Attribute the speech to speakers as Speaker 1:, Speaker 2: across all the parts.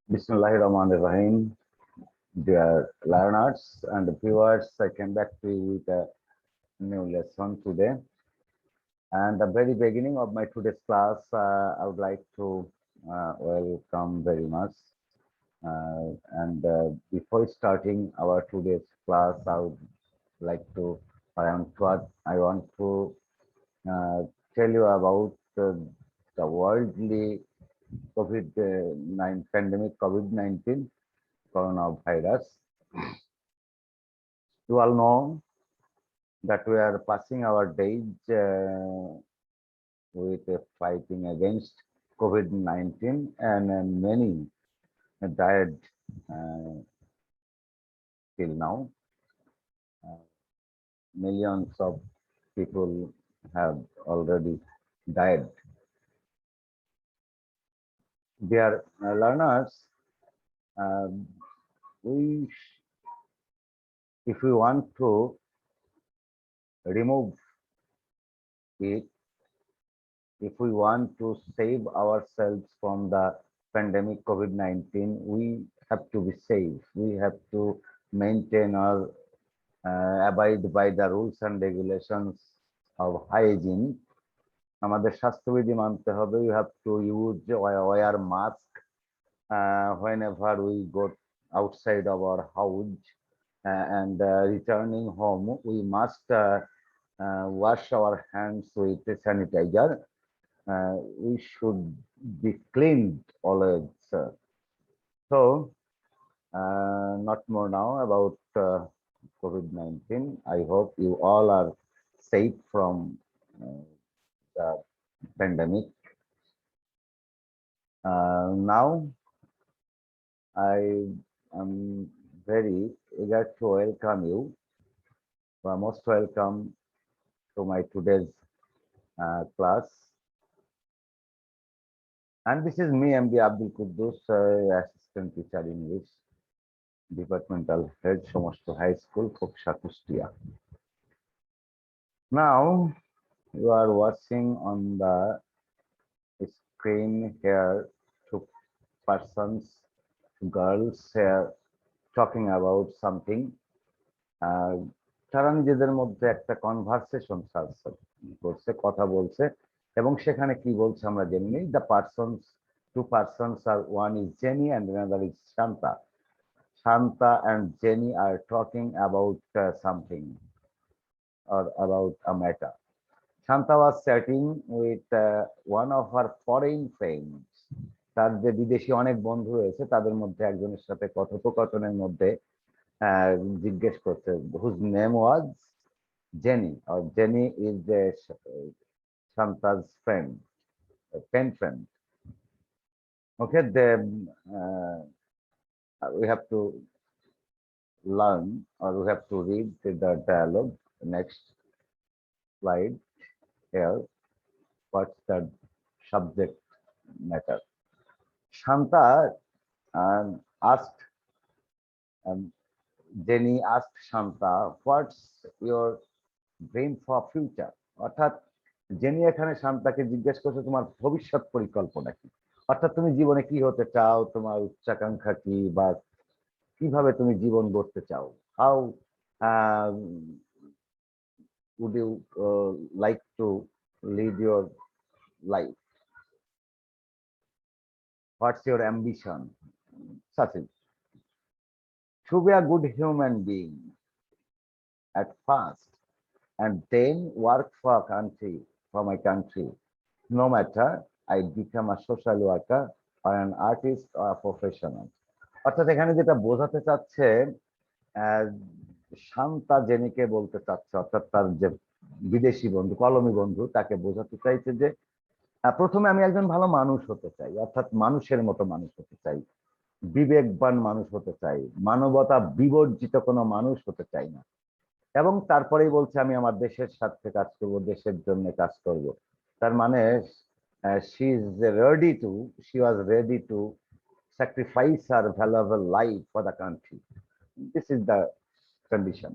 Speaker 1: Bismillahirrahmanirrahim. Dear learners and viewers, I came back to you with a new lesson today. And the very beginning of my today's class, I would like to welcome very much. And before starting our today's class, I would like to, I want to uh, tell you about the worldly COVID-19 pandemic, COVID-19 coronavirus. You all know that we are passing our days with fighting against COVID-19, and many died till now. Uh, Millions of people have already died. Dear learners, uh, we, if we want to remove it, if we want to save ourselves from the pandemic COVID-19, we have to be safe. We have to maintain or abide by the rules and regulations of hygiene. আমাদের স্বাস্থ্যবিধি মানতে হবে. We have to use wear mask whenever we go outside of our house, and returning home we must wash our hands with sanitizer. We should be cleaned always. So, not more now about COVID-19. I hope you all are safe from the pandemic. Now, I am very eager to welcome you. You are most welcome to my today's class. And this is me, MD Abdul Quddus, Assistant Teacher English, Departmental Head, Somosto High School, Koksha, Kustia. Now, you are watching on the screen here two persons, girls here talking about something. তারা নিজেদের মধ্যে একটা conversation করছে, কথা বলছে, এবং সেখানে কি বলছে আমরা জেনে নিই. The persons, two persons are, one is Jenny and another is Shanta. Shanta and Jenny are talking about something or about a matter. Shanta was chatting with one of her foreign friends. তার যে বিদেশি অনেক বন্ধু রয়েছে তাদের মধ্যে একজনের সাথে কথোপকথনের মধ্যে জিজ্ঞেস করছে, whose name was Jenny, or Jenny is the Shanta's friend, a pen friend. Okay, we have to learn, or we have to read the dialogue. Next slide here. What's the subject matter? Shanta asked, Jenny asked Shanta, what's your dream for future? অর্থাৎ jenny এখানে শান্তাকে জিজ্ঞেস করছে তোমার ভবিষ্যৎ পরিকল্পনা কি, অর্থাৎ তুমি জীবনে কি হতে চাও, তোমার উচ্চাকাঙ্ক্ষা কি, বা কিভাবে তুমি জীবন গড়তে চাও, how would you like to lead your life, what's your ambition, such as to be a good human being at first, and then work for a country, for my country, no matter I become a social worker or an artist or a professional. অর্থাৎ এখানে যেটা বোঝাতে চাচ্ছে, শান্তা জেনিকে বলতে চাচ্ছে, অর্থাৎ তার যে বিদেশি বন্ধু, কলমি বন্ধু, তাকে বোঝাতে চাইছে যে প্রথমে আমি একজন ভালো মানুষ হতে চাই, অর্থাৎ মানুষের মতো মানুষ হতে চাই, বিবেকবান মানুষ হতে চাই, মানবতা বিবর্জিত কোনো মানুষ হতে চাই না, এবং তারপরেই বলছে আমি আমার দেশের স্বার্থে কাজ করব, দেশের জন্য কাজ করব। তার মানে she was ready to sacrifice her valuable life for the country. This is the condition.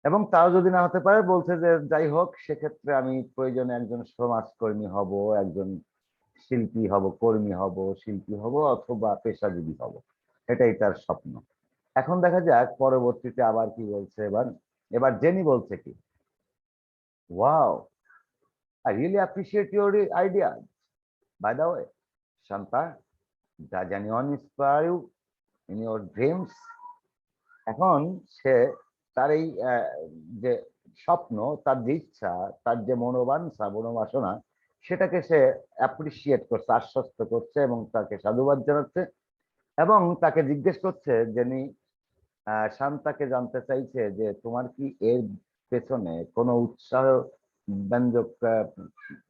Speaker 1: এবং তাও যদি না হতে পারে, বলছে যে যাই হোক, সেক্ষেত্রে আমি প্রয়োজনে একজন সমাজকর্মী হব, একজন শিল্পী হব, কর্মী হব, শিল্পী হব অথবা পেশাজীবী হব, এটাই তার স্বপ্ন। এখন দেখা যাক পরবর্তীতে আবার কি বলছে। এবার এবার জেনি বলছে কি, wow, I really appreciate your ideas, by the way Shanta, does anyone inspire you in your dreams? এখন সে তার এই যে স্বপ্ন, তার যে ইচ্ছা, তার যে মনোবাঞ্ছা মনোবাসনা, সেটাকে সে অ্যাপ্রিসিয়েট করছে, আশ্বস্ত করছে এবং তাকে সাধুবাদ জানাচ্ছে এবং তাকে জিজ্ঞেস করছে যিনি শান্তাকে জানতে চাইছে যে তোমার কি এর পেছনে কোনো উৎসাহ ব্যঞ্জক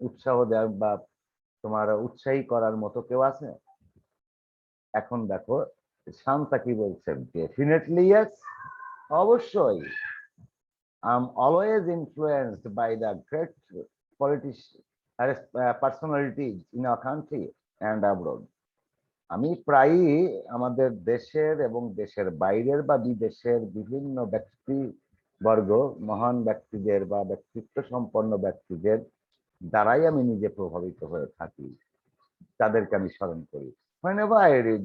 Speaker 1: উৎসাহ দেওয়ার বা তোমার উৎসাহী করার মতো কেউ আছে? এখন দেখো শান্তা কি বলছেন, ডেফিনেটলি ইয়েস, অবশ্যই। I'm always influenced by the great politicians, personalities in our country and abroad. আমি প্রায়ই আমাদের দেশের এবং দেশের বাইরের বা বিদেশের বিভিন্ন ব্যক্তিবর্গ, মহান ব্যক্তিদের বা ব্যক্তিত্ব সম্পন্ন ব্যক্তিদের দ্বারাই আমি নিজে প্রভাবিত হয়ে থাকি, তাদেরকে আমি স্মরণ করি। Whenever I read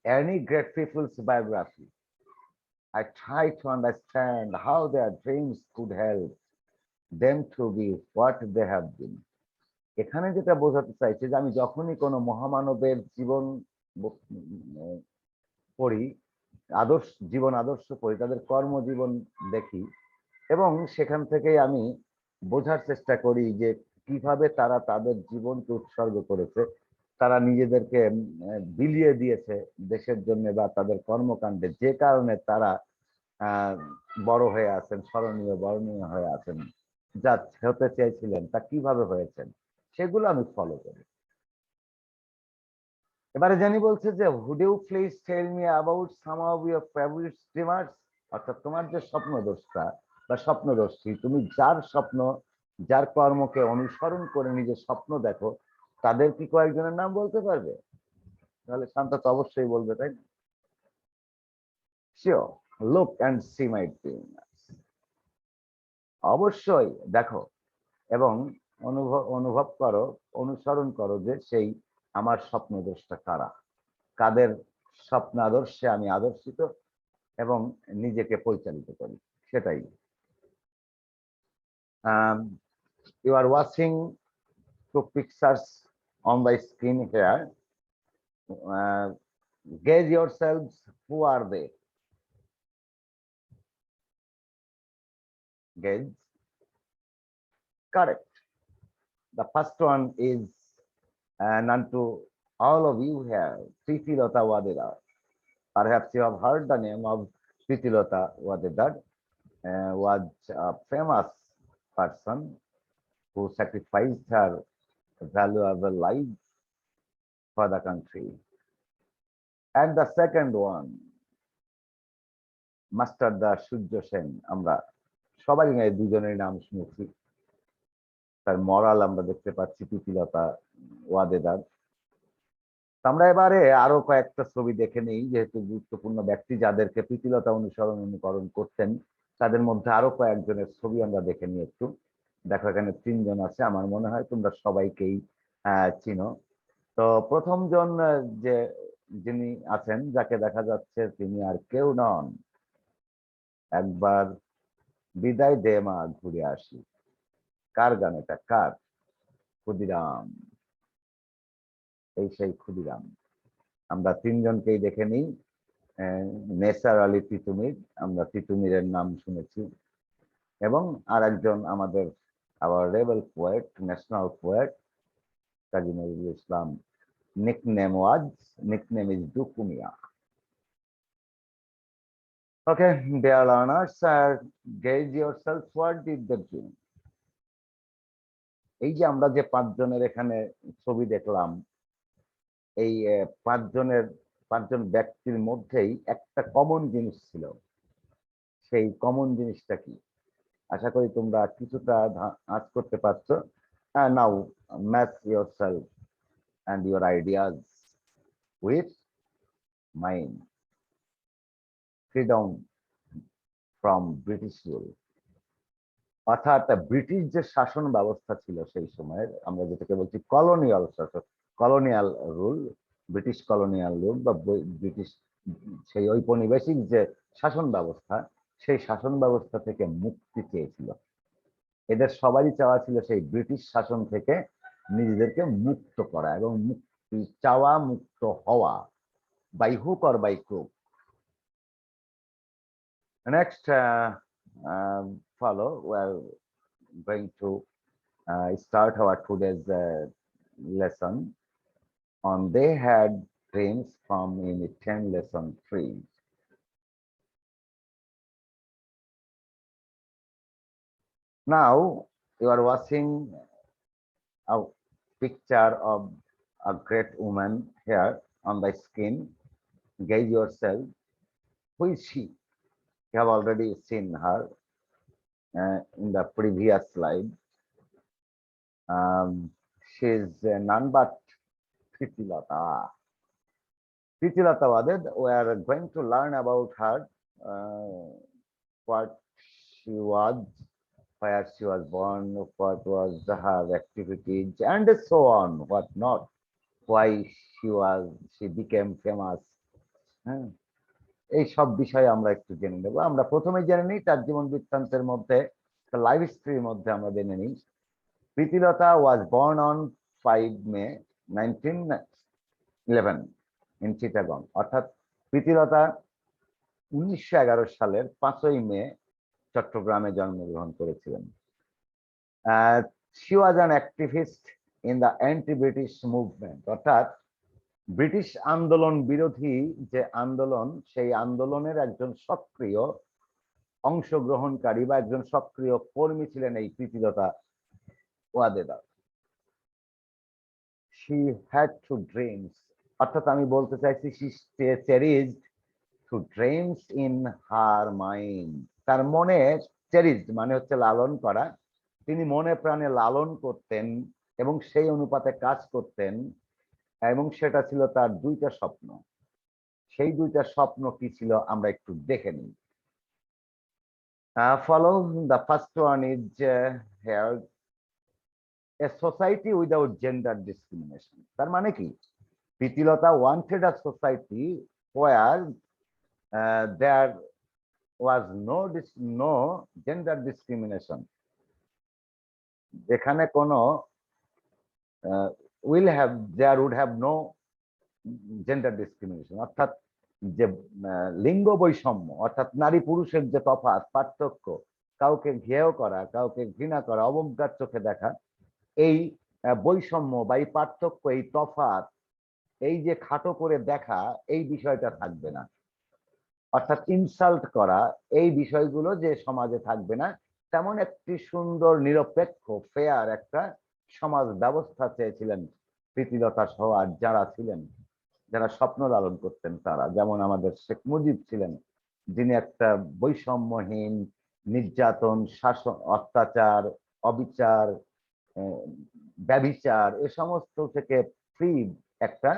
Speaker 1: any great people's biography, I try to understand how their dreams could help them to be what they have been. এখানে যেটা বোঝাতে চাইছে যে আমি যখনই কোনো মহামানবের জীবন পড়ি, জীবন আদর্শ পড়ি, তাদের কর্মজীবন দেখি এবং সেখান থেকেই আমি বোঝার চেষ্টা করি যে কিভাবে তারা তাদের জীবনকে উৎসর্গ করেছে, তারা নিজেদেরকে বিলিয়ে দিয়েছে দেশের জন্য বা তাদের কর্মকাণ্ডে, যে কারণে তারা বড় হয়ে আছেন, স্মরণীয় বরণীয় হয়ে আছেন, যা হতে চেয়েছিলেন তা কিভাবে হয়েছেন, সেগুলো আমি ফলো করি। এবারে জানি বলছে যে would you please tell me about some of your favorite dreamers? অর্থাৎ তোমার যে স্বপ্নদ্রষ্টা বা স্বপ্নদর্শী, তুমি যার স্বপ্ন, যার কর্মকে অনুসরণ করে নিজের স্বপ্ন দেখো, তাদের কি কয়েকজনের নাম বলতে পারবে? তাহলে শান্ত তো অবশ্যই বলবে, তাই না? Sure, look and see my dreamers. অবশ্যই দেখো এবং অনুভব করো, অনুসরণ করো যে সেই আমার স্বপ্নদ্রষ্টা কারা, কাদের স্বপ্ন আদর্শে আমি আদর্শিত এবং নিজেকে পরিচালিত করি, সেটাই। You are watching two pictures on the screen here. Gauge yourselves, who are they? Gauge. Correct. The first one is known to all of you here, Pritilota Wadedar. Perhaps you have heard the name of Pritilota Wadedar. Was a famous person who sacrificed her valuable life for the country. And the second one, Master Da Surya Sen. আমরা সবাই দুজনের নাম শুনেছি, তার মরাল আমরা দেখতে পাচ্ছি প্রীতিলতা ওয়াদেদার। আমরা এবারে আরো কয়েকটা ছবি দেখে নেই, যেহেতু গুরুত্বপূর্ণ ব্যক্তি যাদেরকে প্রীতিলতা অনুকরণ করতেন, তাদের মধ্যে আরো কয়েকজনের ছবি আমরা দেখে নিই একটু। দেখো এখানে 3 জন আছে, আমার মনে হয় তোমরা সবাইকেই চিনো। তো প্রথম জন যে যিনি আছেন, যাকে দেখা যাচ্ছে, তিনি আর কেউ নন, একবার বিদায় দে মা ঘুরে আসি। কার গান এটা? কার? ক্ষুদিরাম। এই সেই ক্ষুদিরাম। আমরা 3 জনকেই দেখে নিই। নেসার আলী তিতুমির, আমরা তিতুমিরের নাম শুনেছি, এবং আর একজন আমাদের আবার rebel poet, national poet Kazi Nazrul Islam. nickname is Duku Miya. Okay, dear learners, gauge yourself, what did they do? এই যে আমরা যে 5 জনের এখানে ছবি দেখলাম, এই 5 জন ব্যক্তির মধ্যেই একটা কমন জিনিস ছিল। সেই কমন জিনিসটা কি? আশা করি তোমরা কিছুটা আঁচ করতে পারছো। নাও match yourself and your ideas with mine. Freedom from British rule. অর্থাৎ ব্রিটিশ যে শাসন ব্যবস্থা ছিল সেই সময়ের, আমরা যেটাকে বলছি কলোনিয়াল শাসন, colonial rule, British colonial rule বা ব্রিটিশ সেই ঔপনিবেশিক যে শাসন ব্যবস্থা, সেই শাসন ব্যবস্থা থেকে মুক্তি চেয়েছিল। এদের সবারই চাওয়া ছিল সেই ব্রিটিশ শাসন থেকে নিজেদেরকে মুক্ত করা এবং মুক্তি চাওয়া, মুক্ত হওয়া, by hook or by crook. Next, follow, we are going to start our today's lesson on They Had Dreams from Unit 10, Lesson 3. Now, you are watching a picture of a great woman here on the screen. Gaze yourself. Who is she? You have already seen her in the previous slide. She is none but Pritilata. Pritilata Waded, we are going to learn about her, what she was, where she was born, what was her activities, and so on, what not, why she became famous. এই সব বিষয়ে আমরা একটু জেনে নেব। আমরা প্রথমে জেনে নিই তার জীবন বৃত্তান্তের মধ্যে, লাইফ হিস্ট্রির মধ্যে আমরা জেনে নিই। Pritilata was born on 5 May 1911 in Chittagong. অর্থাৎ প্রীতিলতা 1911 সালের 5ই মে চট্টগ্রামে জন্মগ্রহণ করেছিলেন। she was an activist in the anti-British movement, অর্থাৎ ব্রিটিশ আন্দোলন বিরোধী যে আন্দোলন, সেই আন্দোলনের একজন সক্রিয় অংশগ্রহণকারী বা একজন সক্রিয় কর্মী ছিলেন এই Pritilata ওয়াদেদা। She had two dreams, অর্থাৎ আমি বলতে চাইছি she cherished two dreams in her mind. তার মনে চেরিশড মানে হচ্ছে লালন করা, তিনি মনে প্রাণে লালন করতেন এবং সেই অনুপাতে কাজ করতেন, এবং সেটা ছিল তার দুইটা স্বপ্ন। সেই দুইটা স্বপ্ন কি ছিল আমরা একটু দেখে নিই। Follow the first one is here a society without gender discrimination. তার মানে কি, Pritilata wanted a society where there was no gender discrimination, যেখানে কোনো there would have no gender discrimination, অর্থাৎ যে লিঙ্গ বৈষম্য, অর্থাৎ নারী পুরুষের যে তফাৎ, পার্থক্য, কাউকে ঘেয় করা, কাউকে ঘৃণা করা, অবজ্ঞার চোখে দেখা, এই বৈষম্য বা এই পার্থক্য, এই তফাৎ, এই যে খাটো করে দেখা, এই বিষয়টা থাকবে না। অর্থাৎ ইনসাল্ট করা, এই বিষয়গুলো যে সমাজে থাকবে না, তেমন একটি সুন্দর নিরপেক্ষ ফেয়ার একটা সমাজ ব্যবস্থা চেয়েছিলেন প্রীতিলতা সহ আর যারা ছিলেন, যারা স্বপ্ন লালন করতেন তারা। যেমন আমাদের শেখ মুজিব ছিলেন, যিনি একটা বৈষম্যহীন, নির্যাতন, শাসন, অত্যাচার, অবিচার, ব্যভিচার এ সমস্ত থেকে ফ্রি একটা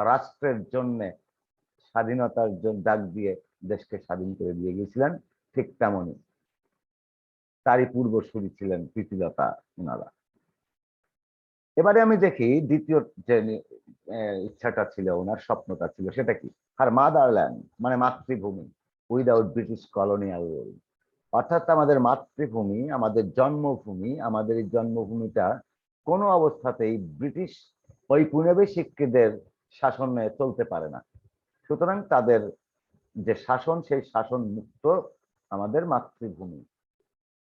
Speaker 1: রাষ্ট্রের জন্য স্বাধীনতার জন্য ডাক দিয়ে দেশকে স্বাধীন করে দিয়ে গিয়েছিলেন। ঠিক তেমনই তারই পূর্বসূরি ছিলেন প্রীতিলতা ওনারা। এবারে আমি দেখি দ্বিতীয় যে ইচ্ছাটা ছিল, ওনার স্বপ্নটা ছিল, সেটা কি? আর মাদারল্যান্ড মানে মাতৃভূমি উইদাউট ব্রিটিশ কলোনিয়াল রুল। অর্থাৎ আমাদের মাতৃভূমি, আমাদের জন্মভূমি, আমাদের এই জন্মভূমিটা কোনো অবস্থাতেই ব্রিটিশ ঔপনিবেশিকদের শাসনে চলতে পারে না। সুতরাং তাদের যে শাসন, সেই শাসন মুক্ত আমাদের মাতৃভূমি,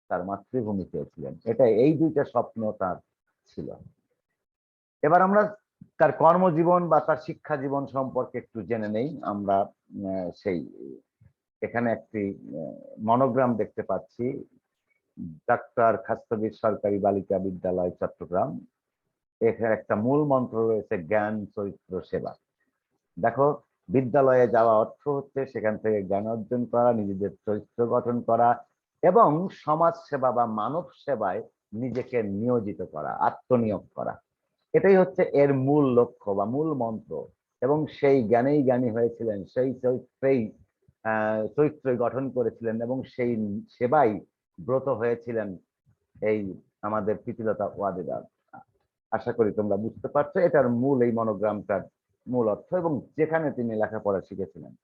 Speaker 1: তার মাতৃভূমি চেয়েছিলেন। এটা এই দুইটা স্বপ্ন তার ছিল। এবার আমরা তার কর্মজীবন বা তার শিক্ষা জীবন সম্পর্কে একটু জেনে নেই। আমরা সেই এখানে একটি মনোগ্রাম দেখতে পাচ্ছি, ডাক্তার খাস্তগীর সরকারি বালিকা বিদ্যালয় চট্টগ্রাম। এখানে একটা মূল মন্ত্র রয়েছে, জ্ঞান চরিত্র সেবা। দেখো, বিদ্যালয়ে যাওয়া অর্থ হচ্ছে সেখান থেকে জ্ঞান অর্জন করা, নিজেদের চরিত্র গঠন করা এবং সমাজ সেবা বা মানব সেবায় নিজেকে নিয়োজিত করা, আত্মনিয়োগ করা। এটাই হচ্ছে এর মূল লক্ষ্য বা মূল মন্ত্র। এবং সেই জ্ঞানেই জ্ঞানী হয়েছিলেন, সেই চরিত্রই গঠন করেছিলেন এবং সেই সেবাই ব্রত হয়েছিলেন এই আমাদের প্রীতিলতা ওয়াদেদা। আশা করি তোমরা বুঝতে পারছো এটার মূল এই মনোগ্রামটার মূল অর্থ এবং যেখানে তিনি লেখাপড়া শিখেছিলেন।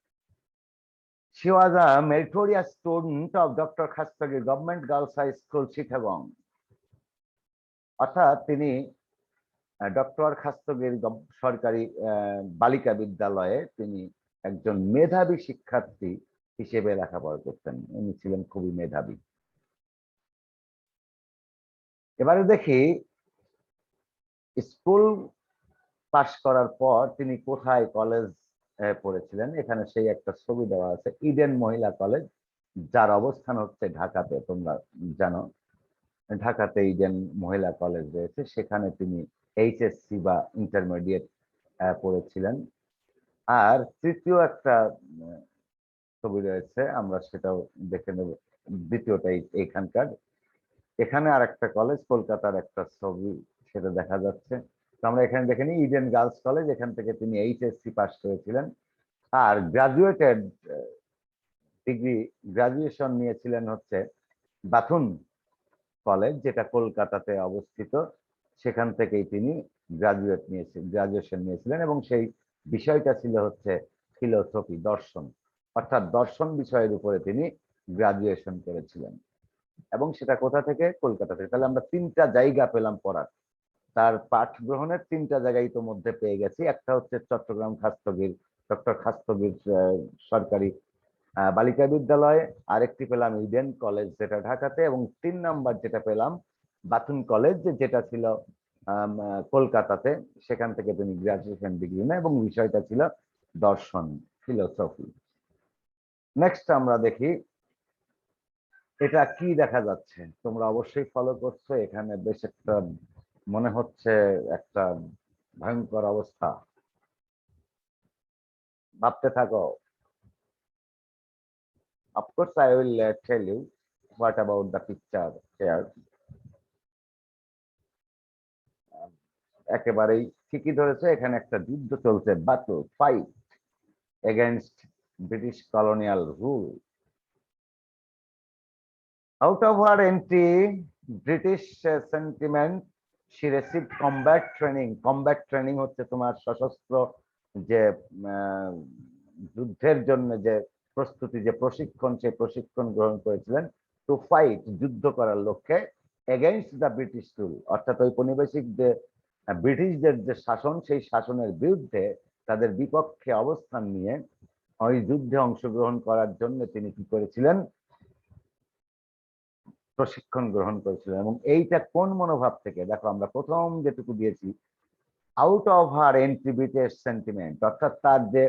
Speaker 1: She was a meritorious student of Dr. Khastagi Government Girls High School, Chittagong. অর্থাৎ তিনি ডক্টর খাস্তগির সরকারি বালিকা বিদ্যালয়ে তিনি একজন মেধাবী শিক্ষার্থী হিসেবে লেখাপড়া করতেন। উনি ছিলেন খুবই মেধাবী। এবারে দেখি স্কুল পাশ করার পর তিনি কোথায় কলেজ পড়েছিলেন। এখানে সেই একটা ছবি দেওয়া আছে, ইডেন মহিলা কলেজ, যার অবস্থান হচ্ছে ঢাকাতে। তোমরা জানো ঢাকাতে ইডেন মহিলা কলেজ রয়েছে, সেখানে তিনি এইচএসসি বা ইন্টারমিডিয়েট পড়েছিলেন। আর তৃতীয় একটা ছবি রয়েছে, আমরা সেটাও দেখে নেব। দ্বিতীয়টা এইখানকার, এখানে আর একটা কলেজ, কলকাতার একটা ছবি, সেটা দেখা যাচ্ছে। তো আমরা এখানে দেখে নিই ইডেন গার্লস কলেজ, এখান থেকে তিনি এইচএসসি পাস করেছিলেন। আর গ্রাজুয়েটেড ডিগ্রি গ্রাজুয়েশন নিয়েছিলেন হচ্ছে বাথুন কলেজ, যেটা কলকাতাতে অবস্থিত। সেখান থেকেই তিনি গ্রাজুয়েশন নিয়েছিলেন এবং সেই বিষয়টা ছিল হচ্ছে ফিলোসফি, দর্শন, অর্থাৎ দর্শন বিষয়ের উপরে তিনি গ্রাজুয়েশন করেছিলেন। এবং সেটা কোথা থেকে? কলকাতা থেকে। তাহলে আমরা তিনটা জায়গা পেলাম পড়ার, তার পাঠ গ্রহণের তিনটা জায়গায় তো মধ্যে পেয়ে গেছি। একটা হচ্ছে চট্টগ্রাম খাস্তগির, ডক্টর খাস্তগির সরকারি বালিকা বিদ্যালয়, আরেকটি পেলাম ইডেন কলেজ যেটা ঢাকাতে, এবং 3 নাম্বার যেটা পেলাম বাথুন কলেজ যেটা ছিল কলকাতাতে। সেখান থেকে তিনি গ্রাজুয়েশন ডিগ্রি নেন এবং বিষয়টা ছিল দর্শন, ফিলোসফি। নেক্সট আমরা দেখি এটা কি দেখা যাচ্ছে। তোমরা অবশ্যই ফলো করছো। এখানে বেশ একটা মনে হচ্ছে একটা ভয়ঙ্কর অবস্থা, ভাবতে থাকো। Of course, I will tell you what about the picture here. একেবারেই ঠিকই ধরেছে, এখানে একটা যুদ্ধ চলছে, battle fight against British colonial rule. Out of her anti-British sentiment, she received combat training. Combat training হচ্ছে তোমার সশস্ত্র যে যুদ্ধের জন্য যে প্রস্তুতি, যে প্রশিক্ষণ, সেই প্রশিক্ষণ গ্রহণ করেছিলেন টু ফাইট, যুদ্ধ করার লক্ষ্যে, এগেইনস্ট দ্য ব্রিটিশ রুল, অর্থাৎ ঔপনিবেশিক যে ব্রিটিশদের যে শাসন, সেই শাসনের বিরুদ্ধে, তাদের বিপক্ষে অবস্থান নিয়ে ওই যুদ্ধে অংশগ্রহণ করার জন্য তিনি কি করেছিলেন? প্রশিক্ষণ গ্রহণ করেছিলেন। এবং এইটা কোন মনোভাব থেকে? দেখো আমরা প্রথম যেটুকু দিয়েছি, out of her anti British sentiment, অর্থাৎ তার যে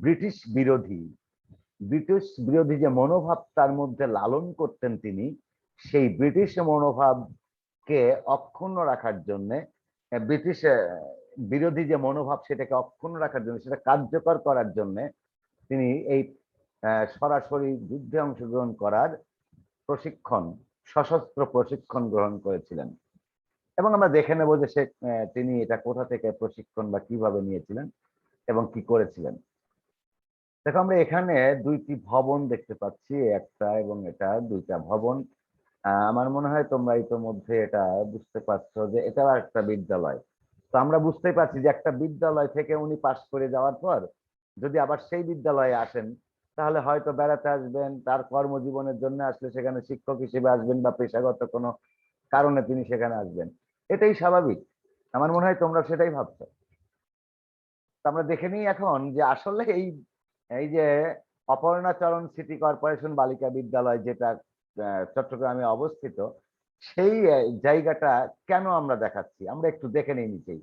Speaker 1: ব্রিটিশ বিরোধী যে মনোভাব তার মধ্যে লালন করতেন তিনি, সেই ব্রিটিশ মনোভাবকে অক্ষুণ্ণ রাখার জন্য, ব্রিটিশ বিরোধী যে মনোভাব সেটাকে অক্ষুণ্ণ রাখার জন্য, সেটা কার্যকর করার জন্য তিনি এই সরাসরি যুদ্ধে অংশগ্রহণ করার প্রশিক্ষণ, সশস্ত্র প্রশিক্ষণ গ্রহণ করেছিলেন। এবং আমরা দেখে নেব যে তিনি এটা কোথা থেকে প্রশিক্ষণ বা কিভাবে নিয়েছিলেন এবং কি করেছিলেন। দেখো আমরা এখানে দুইটি ভবন দেখতে পাচ্ছি, একটা এবং এটা, দুইটা ভবন। আমার মনে হয় তোমরা ইতোমধ্যে এটা বুঝতে পারছো যে এটাও একটা বিদ্যালয়। তো আমরা বুঝতেই পারছি যে একটা বিদ্যালয় থেকে উনি পাশ করে যাওয়ার পর যদি আবার সেই বিদ্যালয়ে আসেন, তাহলে হয়তো বেড়াতে আসবেন, তার কর্মজীবনের জন্য আসলে সেখানে শিক্ষক হিসেবে আসবেন বা পেশাগত কোনো কারণে তিনি সেখানে আসবেন, এটাই স্বাভাবিক। আমার মনে হয় তোমরা সেটাই ভাবছো। আমরা দেখে নিই এখন যে আসলে এই এই যে অপর্ণাচরণ সিটি কর্পোরেশন বালিকা বিদ্যালয় যেটা চট্টগ্রামে অবস্থিত, সেই জায়গাটা কেন আমরা দেখাচ্ছি, আমরা একটু দেখে নিই নিচেই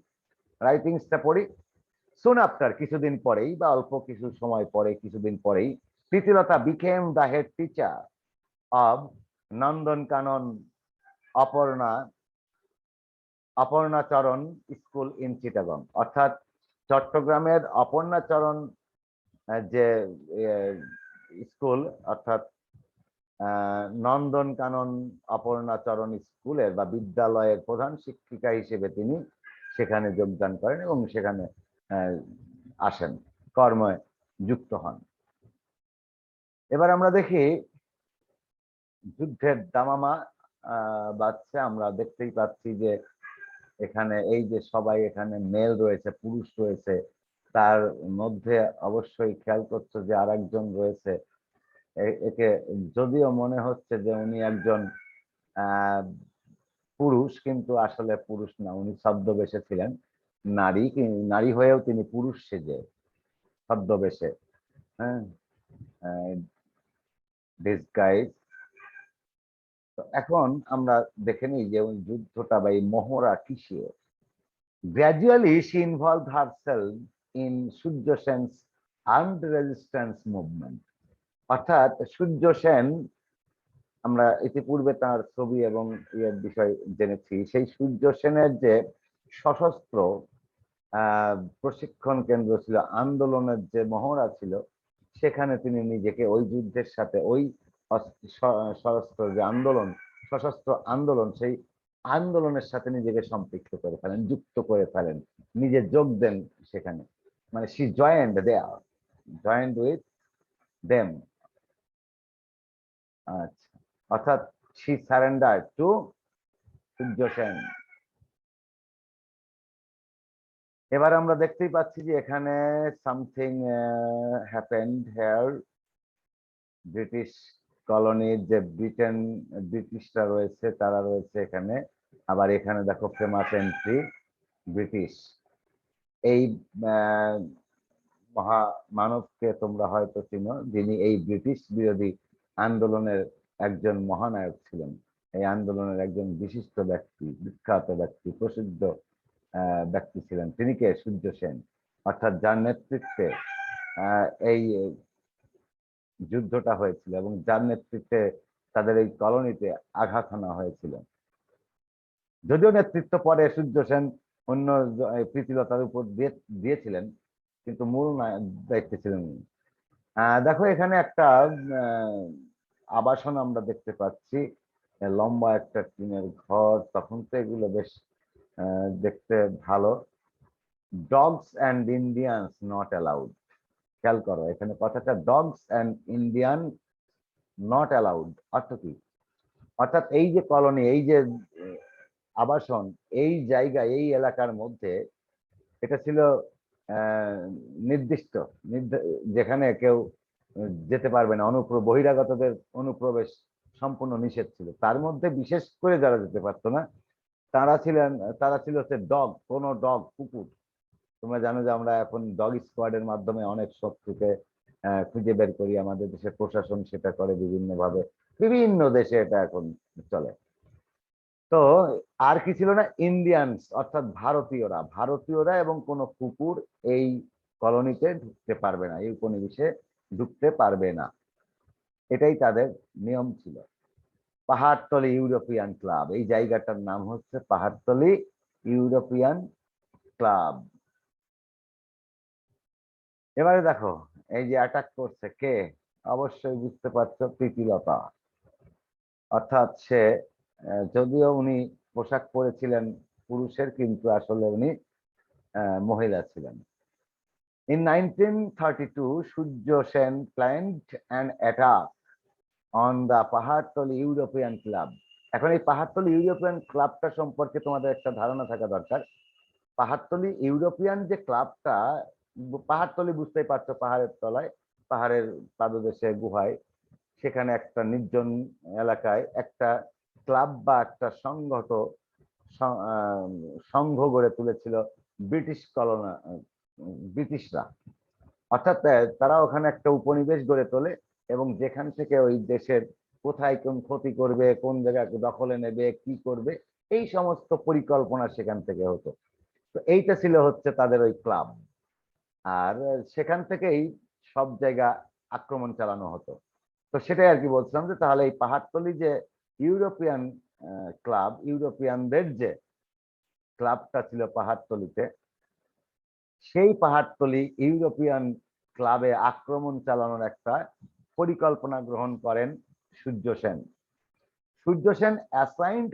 Speaker 1: রাইটিংসটা পড়ি। সুন আফটার, কিছুদিন পরেই বা অল্প কিছু সময় পরে, কিছুদিন পরেই, Pritilata became the head teacher of Nandankanan Aparnacharan school in Chittagong. অর্থাৎ চট্টগ্রামের অপর্ণাচরণ যে স্কুল, অর্থাৎ নন্দনকানন অপর্ণাচরণ স্কুলের বা বিদ্যালয়ের প্রধান শিক্ষিকা হিসেবে তিনি সেখানে যোগদান করেন এবং সেখানে আসেন, কর্মে যুক্ত হন। এবার আমরা দেখি যুদ্ধের দামামা বাজছে। আমরা দেখতেই পাচ্ছি যে এখানে এই যে সবাই এখানে মেল রয়েছে, পুরুষ রয়েছে, তার মধ্যে অবশ্যই খেয়াল করছো যে আরেকজন রয়েছে। একে যদিও মনে হচ্ছে যে উনি একজন আহ পুরুষ, কিন্তু আসলে পুরুষ না, উনি ছদ্মবেশে ছিলেন নারী। নারী হয়েও তিনি পুরুষ সেজে ছদ্মবেশে, হ্যাঁ, ডিসগাইজ। এখন আমরা দেখে নিই যে ওই যুদ্ধটা বা এই মহড়া কিসের। Gradually she involve herself in Surya Sen's armed resistance movement. অর্থাৎ সূর্য সেন, আমরা ইতিপূর্বে তার ছবি এবং ইয়ের বিষয় জেনেছি। সেই সূর্য সেনের যে সশস্ত্র প্রশিক্ষণ কেন্দ্র ছিল, আন্দোলনের যে মহড়া ছিল, সেখানে তিনি নিজেকে ওই যুদ্ধের সাথে, ওই সশস্ত্র যে আন্দোলন, সশস্ত্র আন্দোলন, সেই আন্দোলনের সাথে নিজেকে সম্পৃক্ত করে ফেলেন, যুক্ত করে ফেলেন, নিজে যোগ দেন সেখানে। মানে she joint there, joint with them. আচ্ছা, অর্থাৎ she surrender to Surya Sen. এবার আমরা দেখতেই পাচ্ছি যে এখানে সামথিং হ্যাপেন্ড হেয়ার। ব্রিটিশ কলোনির যে ব্রিটিশরা রয়েছে তারা রয়েছে এখানে। আবার এখানে দেখো ফেমাস এন্ট্রি ব্রিটিশ। এই মহামানবকে তোমরা হয়তো চিনো, যিনি এই ব্রিটিশ বিরোধী আন্দোলনের একজন মহানায়ক ছিলেন। এই আন্দোলনের একজন বিশিষ্ট ব্যক্তি, বিখ্যাত ব্যক্তি, প্রসিদ্ধ ব্যক্তি ছিলেন। তিনি কে? সূর্য সেন। অর্থাৎ যার নেতৃত্বে এই যুদ্ধটা হয়েছিল এবং যার নেতৃত্বে তাদের এই কলোনিতে আঘাত হানা হয়েছিল। যদিও নেতৃত্ব পরে সূর্য সেন অন্য প্রীতিলতার উপর দিয়েছিলেন, কিন্তু মূল দায়িত্বে ছিলেন। দেখো এখানে একটা আবাসন আমরা দেখতে পাচ্ছি, লম্বা একটা টিনের ঘর। তখন তো এগুলো বেশ দেখতে ভালো। Dogs and Indians not allowed. খেয়াল করো এখানে কথাটা, dogs and Indian not allowed. অর্থ কি? অর্থাৎ এই যে কলোনি, এই যে আবাসন, এই জায়গা, এই এলাকার মধ্যে এটা ছিল নির্দিষ্ট, যেখানে কেউ যেতে পারবে না। বহিরাগতদের অনুপ্রবেশ সম্পূর্ণ নিষেধ ছিল। তার মধ্যে বিশেষ করে যারা যেতে পারতো না, তারা ছিলেন, তারা ছিল হচ্ছে ডগ, কোন ডগ, কুকুর। তোমরা জানো যে আমরা এখন ডগ স্কোয়াডের মাধ্যমে অনেক শত্রুকে খুঁজে বের করি। আমাদের দেশের প্রশাসন সেটা করে বিভিন্ন ভাবে, বিভিন্ন দেশে এটা এখন চলে। তো আর কি ছিল না? ইন্ডিয়ানস, অর্থাৎ ভারতীয়রা। ভারতীয়রা এবং কোন কুকুর এই কলোনিতে ঢুকতে পারবে না, এই উপনিবেশে ঢুকতে পারবে না। এটাই তাদের নিয়ম ছিল। পাহাড়তলি ইউরোপিয়ান ক্লাব, এই জায়গাটার নাম হচ্ছে পাহাড়তলি ইউরোপিয়ান ক্লাব। এবারে দেখো এই যে অ্যাটাক করছে কে? অবশ্যই বুঝতে পারছো, প্রীতিলতা। অর্থাৎ সে, যদিও উনি পোশাক পরেছিলেন পুরুষের, কিন্তু আসলে উনি মহিলা ছিলেন। In 1932, Sujyo Sen planned an attack on the Pahartali European club. এখন এই পাহাড়তলি ইউরোপিয়ান ক্লাবটা সম্পর্কে তোমাদের একটা ধারণা থাকা দরকার। পাহাড়তলি ইউরোপিয়ান যে ক্লাবটা, পাহাড়তলি বুঝতেই পারছো, পাহাড়ের তলায়, পাহাড়ের পাদদেশে গুহায়, সেখানে একটা নির্জন এলাকায় একটা ক্লাব বা একটা সংঘ গড়ে তুলেছিল ব্রিটিশ ব্রিটিশরা। অর্থাৎ তারা ওখানে একটা উপনিবেশ গড়ে তোলে এবং যেখান থেকে ওই দেশের কোথায় কোন ক্ষতি করবে, কোন জায়গাকে দখলে নেবে, কি করবে, এই সমস্ত পরিকল্পনা সেখান থেকে হতো। তো এইটা ছিল হচ্ছে তাদের ওই ক্লাব। আর সেখান থেকেই সব জায়গা আক্রমণ চালানো হতো। তো সেটাই আর কি বলছিলাম, যে তাহলে এই পাহাড়তলি যে ইউরোপিয়ান ক্লাব, ইউরোপিয়ানদের যে ক্লাবটা ছিল পাহাড়তলিতে, সেই পাহাড়তলি ইউরোপিয়ান ক্লাবে আক্রমণ চালানোর একটা পরিকল্পনা গ্রহণ করেন Surya Sen. Surya Sen assigned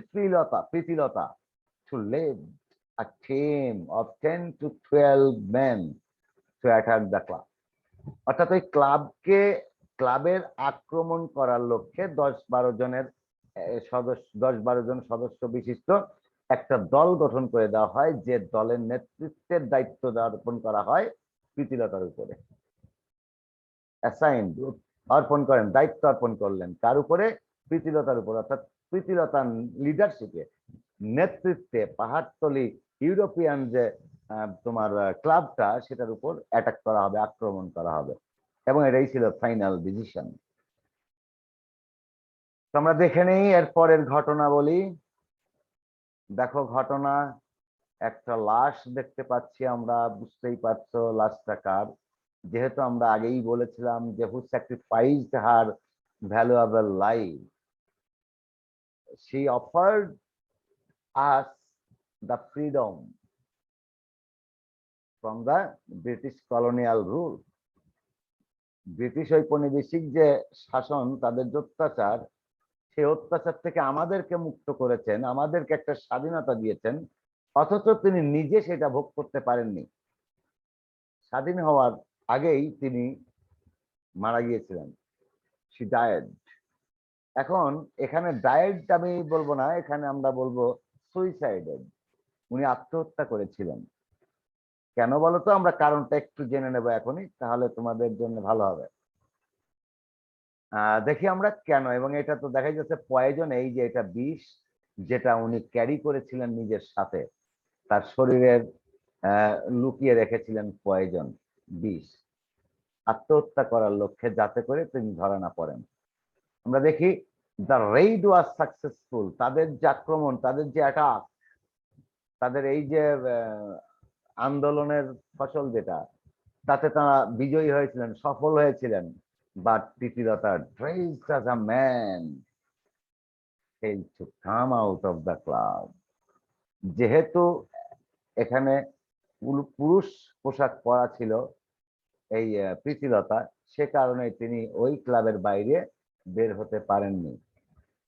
Speaker 1: Pritilata to lead a team of 10 to 12 men to attack the club। অর্থাৎ ওই ক্লাবের আক্রমণ করার লক্ষ্যে 10-12 জনের সদস্য, 10-12 জন সদস্য বিশিষ্ট একটা দল গঠন করে দেওয়া হয়, যে দলের নেতৃত্বের দায়িত্ব অর্পণ করা হয় প্রীতিলতার উপরে। অ্যাসাইন অর্পণ করেন, দায়িত্ব অর্পণ করলেন কার উপরে? প্রীতিলতার উপর। অর্থাৎ প্রীতিলতার লিডারশিপে, নেতৃত্বে পাহাড়তলি ইউরোপিয়ান যে তোমার ক্লাবটা, সেটার উপর অ্যাটাক করা হবে, আক্রমণ করা হবে, এবং এটাই ছিল ফাইনাল ডিসিশন। আমরা দেখে নেই এরপরের ঘটনা বলি। দেখো ঘটনা, একটা লাশ দেখতে পাচ্ছি আমরা, বুঝতেই পারছো লাশটা কার। যেহেতু আমরা আগেই বলেছিলাম যে who sacrificed her valuable life, she offered us the freedom from the British colonial rule. British ঔপনিবেশিক যে শাসন, তাদের যে অত্যাচার, সেই অত্যাচার থেকে আমাদেরকে মুক্ত করেছেন, আমাদেরকে একটা স্বাধীনতা দিয়েছেন, অথচ তিনি নিজে সেটা ভোগ করতে পারেননি। স্বাধীন হওয়ার আগেই তিনি মারা গিয়েছিলেন, she died। এখন এখানে ডায়েট আমি বলবো না, এখানে আমরা বলবো সুইসাইডেড। উনি আত্মহত্যা করেছিলেন। কেন বলতো? আমরা কারণটা একটু জেনে নেবো এখনই, তাহলে তোমাদের জন্য ভালো হবে। দেখি আমরা কেন। এবং এটা তো দেখাই যাচ্ছে পয়জন, এই যে এটা বিষ, যেটা উনি ক্যারি করেছিলেন নিজের সাথে, তার শরীরের লুকিয়ে রেখেছিলেন পয়জন, বিষ, আত্মহত্যা করার লক্ষ্যে, যাতে করে তিনি ধরা না পড়েন। আমরা দেখি দ্য রেইড ওয়াজ সাকসেসফুল। তাদের যে আক্রমণ, তাদের যে অ্যাটাক, তাদের এই যে আন্দোলনের ফসল যেটা, তাতে তারা বিজয়ী হয়েছিলেন, সফল হয়েছিলেন। But Pritilata dressed as a man failed to come out of the cloud। যেহেতু এখানে পুরুষ পোশাক পরা ছিল এই প্রীতিলতা, সে কারণে তিনি ওই ক্লাবের বাইরে বের হতে পারেননি।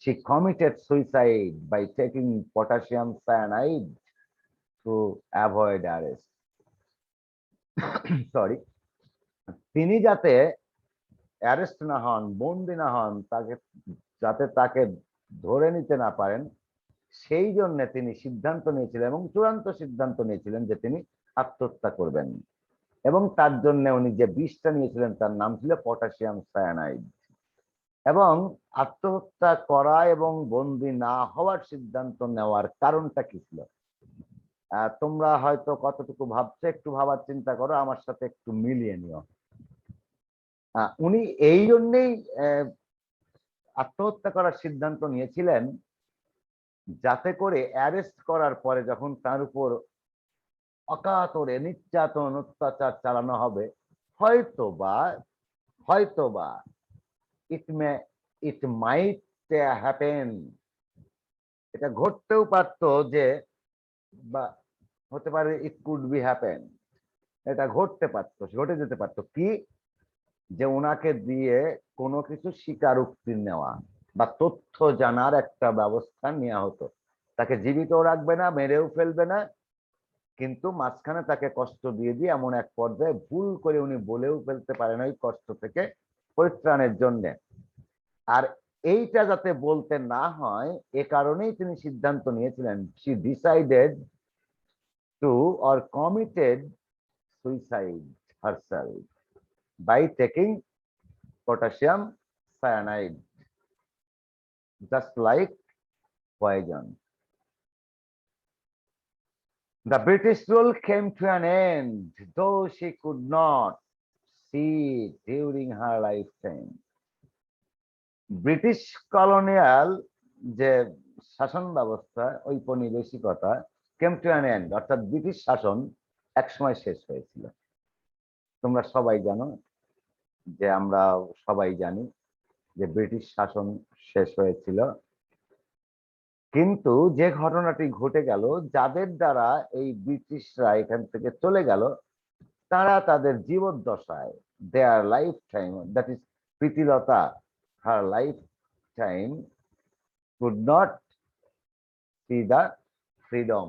Speaker 1: She committed suicide by taking potassium cyanide to avoid arrest। Sorry, তিনি যাতে অ্যারেস্ট না হন, বন্দি না হন, তাকে যাতে তাকে ধরে নিতে না পারেন, সেই জন্য তিনি সিদ্ধান্ত নিয়েছিলেন, এবং চূড়ান্ত সিদ্ধান্ত নিয়েছিলেন যে তিনি আত্মহত্যা করবেন। এবং তার জন্য উনি যে বিষটা নিয়েছিলেন তার নাম ছিল পটাশিয়াম সায়ানাইড। এবং আত্মহত্যা করা এবং বন্দি না হওয়ার সিদ্ধান্ত নেওয়ার কারণটা কি ছিল? তোমরা হয়তো কতটুকু ভাবছো, একটু ভাবার চিন্তা করো, আমার সাথে একটু মিলিয়ে নিও। উনি এই জন্যেই আত্মহত্যা করার সিদ্ধান্ত নিয়েছিলেন, যাতে করে অ্যারেস্ট করার পরে যখন তার উপর অকাতরে নির্যাতন অত্যাচার চালানো হবে, হয়তোবা ইট মাইট হ্যাপেন, এটা ঘটতেও পারতো, যে বা হতে পারে ইট কুড বি হ্যাপেন, এটা ঘটে যেতে পারতো কি, যে ওনাকে দিয়ে কোনো কিছু স্বীকারোক্তি নেওয়া বা তথ্য জানার একটা ব্যবস্থা নেওয়া হতো। তাকে জীবিতও রাখবে না, মেরেও ফেলবে না, কিন্তু মাঝখানে তাকে কষ্ট দিয়ে এমন এক পর্যায়ে ভুল করে উনি বলেও ফেলতে পারেন ওই কষ্ট থেকে পরিত্রাণের জন্য। আর এইটা যাতে বলতে না হয়, এ কারণেই তিনি সিদ্ধান্ত নিয়েছিলেন, she decided to or committed suicide herself by taking potassium cyanide, just like poison. The British rule came to an end, though she could not see it during her lifetime. British colonial যে শাসন ব্যবস্থা, ঔপনিবেশিকতা, came to an end, অর্থাৎ British শাসন একসময় শেষ হয়েছিল। তোমরা সবাই জানো, যে আমরা সবাই জানি যে ব্রিটিশ শাসন শেষ হয়েছিল। কিন্তু যে ঘটনাটি ঘটে গেল, যাদের দ্বারা এই ব্রিটিশরা এখান থেকে চলে গেল, তারা তাদের জীবদ্দশায়, their life time, that is Pritilata, her life time could not see the freedom,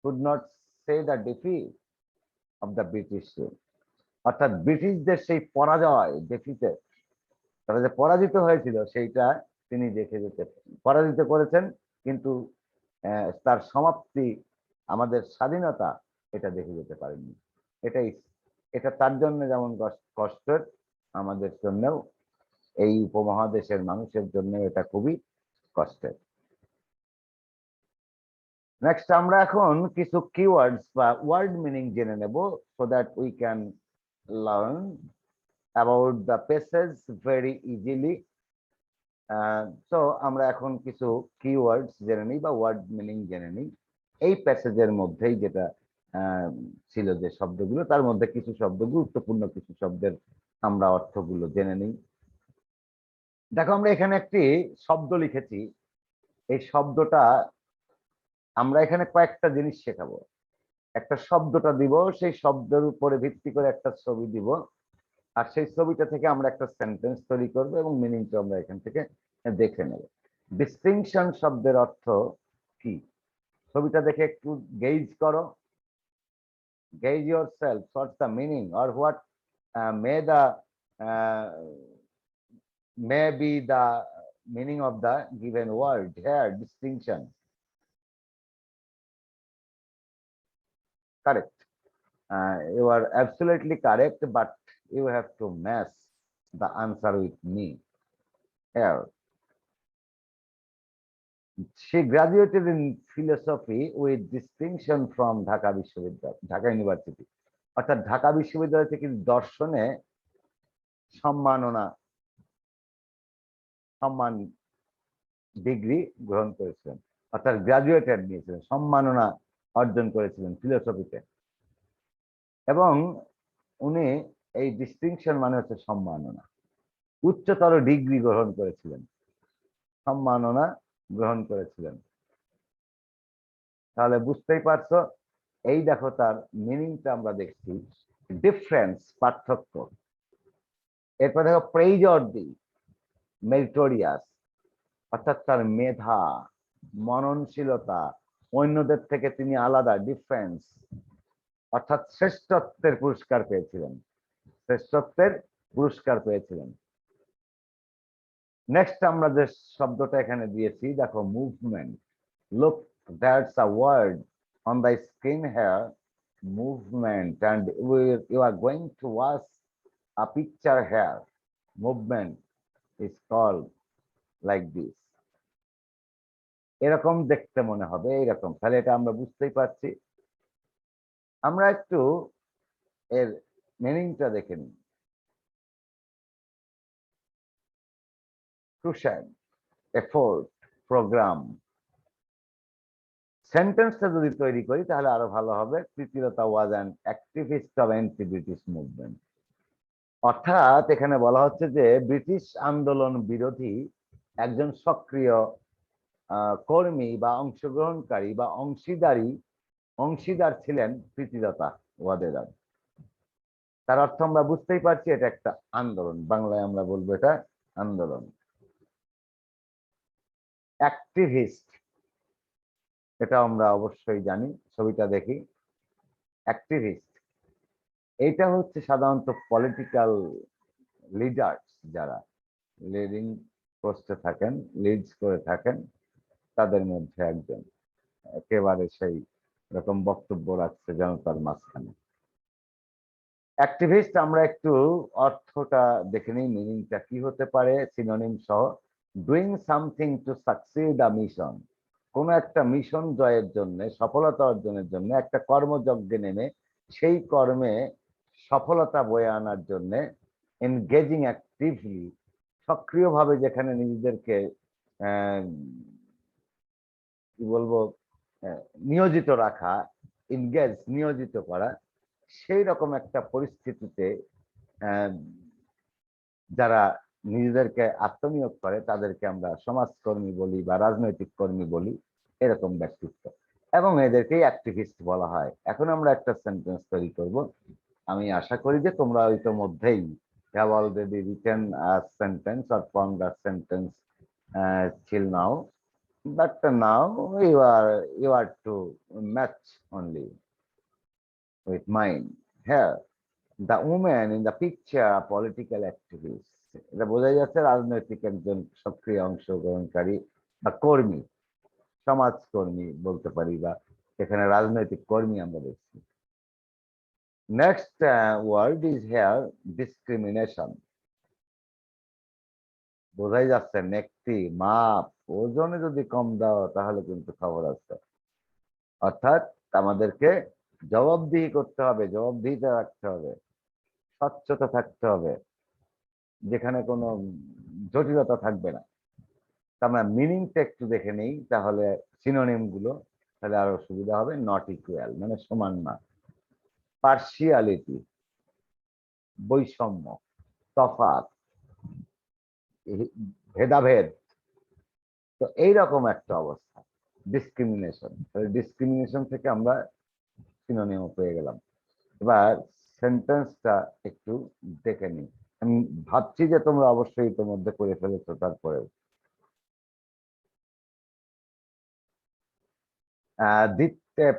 Speaker 1: could not say the defeat of the British rule। অর্থাৎ ব্রিটিশদের সেই পরাজয়, তারা যে পরাজিত হয়েছিল, সেইটা তিনি দেখে যেতে, পরাজিত করেছেন কিন্তু তার সমাপ্তি আমাদের স্বাধীনতা এটা দেখে যেতে পারেনি। এটা তার জন্য যেমন কষ্টের, আমাদের জন্যও, এই উপমহাদেশের মানুষের জন্য এটা খুবই কষ্টের। নেক্সট আমরা এখন কিছু কিওয়ার্ডস বা ওয়ার্ড মিনিং জেনে নেব, so that we can learn about the passage very easily. So আমরা এখন কিছু কিওয়ার্ডস জেনে নিই বা ওয়ার্ড মিনিং জেনে নিই। এই প্যাসেজের মধ্যেই যেটা ছিল যে শব্দগুলো, তার মধ্যে কিছু শব্দ, গুরুত্বপূর্ণ কিছু শব্দের আমরা অর্থগুলো জেনে নিই। দেখো, আমরা এখানে একটি শব্দ লিখেছি। এই শব্দটা আমরা এখানে কয়েকটা জিনিস শেখাবো। একটা শব্দটা দিব, সেই শব্দের উপরে ভিত্তি করে একটা ছবি দিব, আর সেই ছবিটা থেকে আমরা একটা সেন্টেন্স তৈরি করব এবং মিনিংটা আমরা এখান থেকে দেখে নেব। ডিস্টিংশন শব্দের অর্থ কি? ছবিটা দেখে একটু গেজ করো, gauge yourself, what's the meaning or what may be the meaning of the given word here, distinction. Correct. You are absolutely correct, but you have to match the answer with me here. She graduated in philosophy with distinction from Dhaka University. অর্থাৎ ঢাকা বিশ্ববিদ্যালয় থেকে দর্শনে সম্মান degree গ্রহণ করেছিলেন, অর্থাৎ graduated নিয়েছিলেন, সম্মাননা অর্জন করেছিলেন ফিলোসফিতে। এবং উনি এই ডিস্টিংশন মানে হচ্ছে সম্মাননা, উচ্চতর ডিগ্রি গ্রহণ করেছিলেন, সম্মাননা গ্রহণ করেছিলেন। তাহলে বুঝতেই পারছো, এই দেখো তার মিনিংটা আমরা দেখছি, ডিফারেন্স, পার্থক্য। এরপর দেখো প্রেইজর্দি, মেরিটোরিয়াস, অর্থাৎ তার মেধা, মননশীলতা, অন্যদের থেকে তিনি আলাদা, ডিফারেন্স, অর্থাৎ শ্রেষ্ঠত্বের পুরস্কার পেয়েছিলেন, শ্রেষ্ঠত্বের পুরস্কার পেয়েছিলেন। নেক্সট আমরা যে শব্দটা এখানে দিয়েছি, দেখো movement. Look, that's a word on the screen here, movement, and you are going to watch a picture here. Movement is called like this. এরকম দেখতে মনে হবে, এইরকম। তাহলে এটা আমরা বুঝতেই পারছি। আমরা একটু এর মিনিংটা দেখে নিই। Crucial, effort, program. সেন্টেন্সটা যদি তৈরি করি তাহলে আরো ভালো হবে। তৃতীয়তা was an activist of anti British movement. অর্থাৎ এখানে বলা হচ্ছে যে ব্রিটিশ আন্দোলন বিরোধী একজন সক্রিয় কর্মী বা অংশগ্রহণকারী বা অংশীদার ছিলেন প্রীতিলতা ওয়াদেদার। তার অর্থ আমরা বুঝতেই পারছি, এটা একটা আন্দোলন, বাংলায় আমরা বলবো এটা আন্দোলন। অ্যাক্টিভিস্ট, এটা আমরা অবশ্যই জানি, ছবিটা দেখি। অ্যাক্টিভিস্ট এইটা হচ্ছে সাধারণত পলিটিক্যাল লিডার্স, যারা লিডিং পোস্টে থাকেন, লিডস করে থাকেন, তাদের মধ্যে একজন, একেবারে সেই রকম বক্তব্য রাখছে জনতার মাঝখানে। অ্যাক্টিভিস্ট আমরা একটু অর্থটা দেখে নিই, মিনিংটা কি হতে পারে সিনোনিম সহ। Doing something to succeed a mission, কোন একটা মিশন জয়ের জন্য, সফলতা অর্জনের জন্য একটা কর্মযজ্ঞে নেমে সেই কর্মে সফলতা বয়ে আনার জন্য। এনগেজিং অ্যাক্টিভলি, সক্রিয়ভাবে যেখানে নিজেদেরকে কি বলবো, নিয়োজিত রাখা, এনগেজ, নিয়োজিত করা, সেই রকম একটা পরিস্থিতিতে যারা নিজেদেরকে আত্মনিয়োগ করে তাদেরকে আমরা সমাজকর্মী বলি বা রাজনৈতিক কর্মী বলি, এরকম ব্যক্তিত্ব, এবং এদেরকেই অ্যাক্টিভিস্ট বলা হয়। এখন আমরা একটা সেন্টেন্স তৈরি করব। আমি আশা করি যে তোমরা ইতোমধ্যেই have already written a sentence or formed a sentence till now, but now you are to match only with mine. Here the woman in the picture a political activist, এটা বোঝা যাচ্ছে রাজনৈতিক একজন সক্রিয় অংশগ্রহণকারী বা কর্মী। সমাজকর্মী বলতে পারি, বা এখানে রাজনৈতিক কর্মী আমরা দেখছি। Next word is here discrimination. বোঝাই যাচ্ছে নেকটি মাপ ওজনে যদি কম দাও তাহলে কিন্তু খবর আছে। অর্থাৎ আমাদেরকে জবাবদিহি করতে হবে, জবাবদিহিতা রাখতে হবে, স্বচ্ছতা থাকতে হবে, যেখানে কোনো জটিলতা থাকবে না। আমরা মিনিংটা একটু দেখে নেই, তাহলে সিনোনিম গুলো তাহলে আরো সুবিধা হবে। নট ইকুয়াল মানে সমান না, পার্সিয়ালিটি বৈষম্য, তফাৎ, ভেদাভেদ, তো এইরকম একটা অবস্থা ডিসক্রিমিনেশন। ডিসক্রিমিনেশন থেকে আমরা সিনোনিম পেয়ে গেলাম। এবার সেন্টেন্সটা একটু দেখে নিই। আমি ভাবছি যে তোমরা অবশ্যই ইতিমধ্যে করে ফেলেছো, তারপরে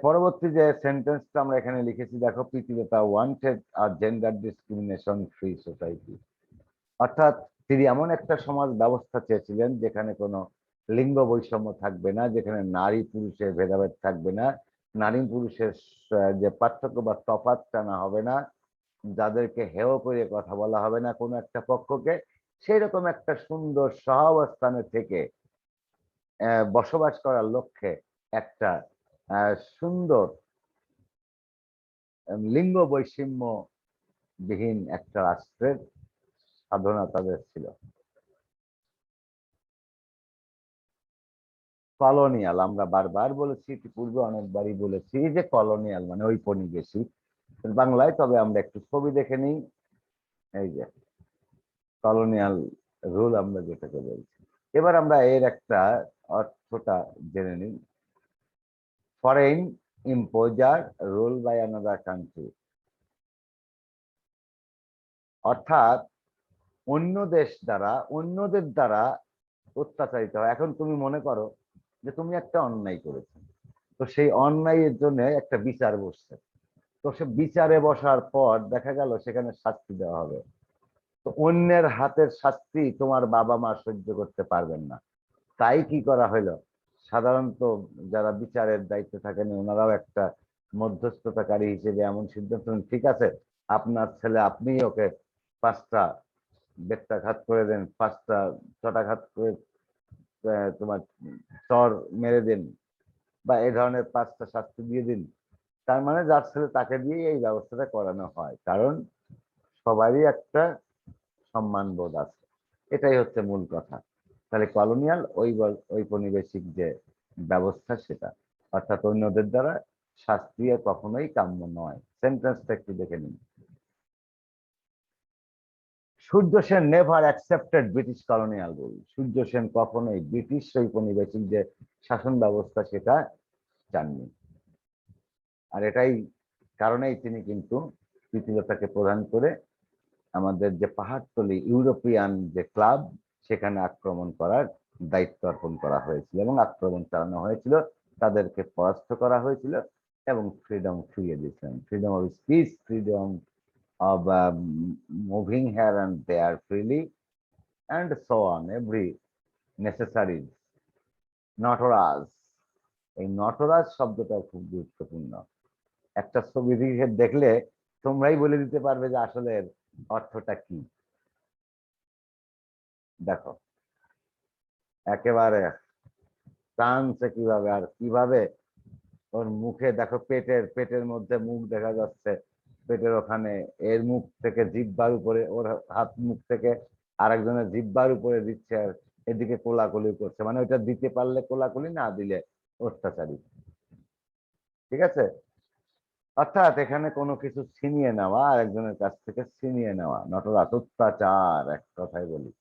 Speaker 1: পরবর্তী যে সেন্টেন্সটা আমরা এখানে লিখেছি দেখো, প্রীতিলতা ওয়ান্টেড আ জেন্ডার ডিসক্রিমিনেশন ফ্রি সোসাইটি। অর্থাৎ তিনি এমন একটা সমাজ ব্যবস্থা চেয়েছিলেন যেখানে কোনো লিঙ্গ বৈষম্য থাকবে না, যেখানে নারী পুরুষের ভেদাভেদ থাকবে না, নারী পুরুষের যে পার্থক্য বা তফাৎ টানা হবে না, যাদেরকে হেয় করে কথা বলা হবে না কোনো একটা পক্ষকে, সেই রকম একটা সুন্দর সহাবস্থানে থেকে বসবাস করার লক্ষ্যে একটা সুন্দর লিঙ্গ বৈষম্য বিহীন একটা রাষ্ট্রের সাধনা তাদের ছিল। কলোনিয়াল আমরা বারবার বলেছি, পূর্বে অনেকবারই বলেছি যে কলোনিয়াল মানে ঔপনিবেশিক বাংলায়। তবে আমরা একটু ছবি দেখে নিই। এই যে কলোনিয়াল রুল আমরা যেটাকে বলছি। এবার আমরা এর একটা অর্থটা জেনে নিই। Foreign imposer rule by another country, অর্থাৎ অন্য দেশ দ্বারা, অন্যদের দ্বারা অত্যাচারিত হয়। এখন তুমি মনে করো যে তুমি একটা অন্যায় করেছো, তো সেই অন্যায়ের জন্য একটা বিচার বসছে, তো সে বিচারে বসার পর দেখা গেল সেখানে শাস্তি দেওয়া হবে। তো অন্যের হাতের শাস্তি তোমার বাবা মা সহ্য করতে পারবেন না, তাই কি করা হলো, সাধারণত যারা বিচারের দায়িত্বে থাকেন ওনারাও একটা মধ্যস্থতাকারী হিসেবে এমন সিদ্ধান্ত নেন, ঠিক আছে আপনার ছেলে আপনি ওকে 5টা বেত্রাঘাত করে দেন, 5টা চটাঘাত করে তোমার চর মেরে দিন, বা এই ধরনের 5টা শাস্তি দিয়ে দিন। তার মানে যার ছেলে তাকে দিয়ে এই ব্যবস্থাটা করানো হয়, কারণ সবারই একটা সম্মান বোধ আছে। এটাই হচ্ছে মূল কথা। তাহলে কলোনিয়াল ঔপনিবেশিক যে ব্যবস্থা সেটা, অর্থাৎ অন্যদের দ্বারা শাস্তি কখনোই কাম্য নয়। সেন্টেন্সটা একটু দেখে নিন। Surya Sen never accepted British colonial rule. Surya Sen কখনোই ব্রিটিশ ঔপনিবেশিক যে শাসন ব্যবস্থা সেটা চাননি। আর এটাই কারণেই তিনি কিন্তু প্রীতিলতাকে প্রদান করে আমাদের যে পাহাড়তলি ইউরোপিয়ান যে ক্লাব সেখানে আক্রমণ করার দায়িত্ব অর্পণ করা হয়েছিল এবং আক্রমণ চালানো হয়েছিল, তাদেরকে পরাস্ত করা হয়েছিল এবং ফ্রিডম ফিরিয়ে দিয়েছিলেন। Freedom of speech, freedom of moving here and there freely and so on every necessary. নটরাজ, এই নটরাজ শব্দটা খুব গুরুত্বপূর্ণ। একটা ছবি দেখলে তোমরাই বলে দিতে পারবে যে আসলে অর্থটা কি। দেখো একেবারে টানছে কিভাবে, আর কিভাবে ওর মুখে দেখো, পেটের মধ্যে মুখ দেখা যাচ্ছে, পেটের ওখানে এর মুখ থেকে জিহ্বার উপরে, ওর হাত মুখ থেকে আরেকজনের জিহ্বার উপরে দিচ্ছে, আর এদিকে কোলাকুলি করছে, মানে ওইটা দিতে পারলে কোলাকুলি, না দিলে অত্যাচারী। ঠিক আছে, অর্থাৎ এখানে কোনো কিছু ছিনিয়ে নেওয়া, আরেকজনের কাছ থেকে ছিনিয়ে নেওয়া, নটরাজ অত্যাচার এক কথায় বলি।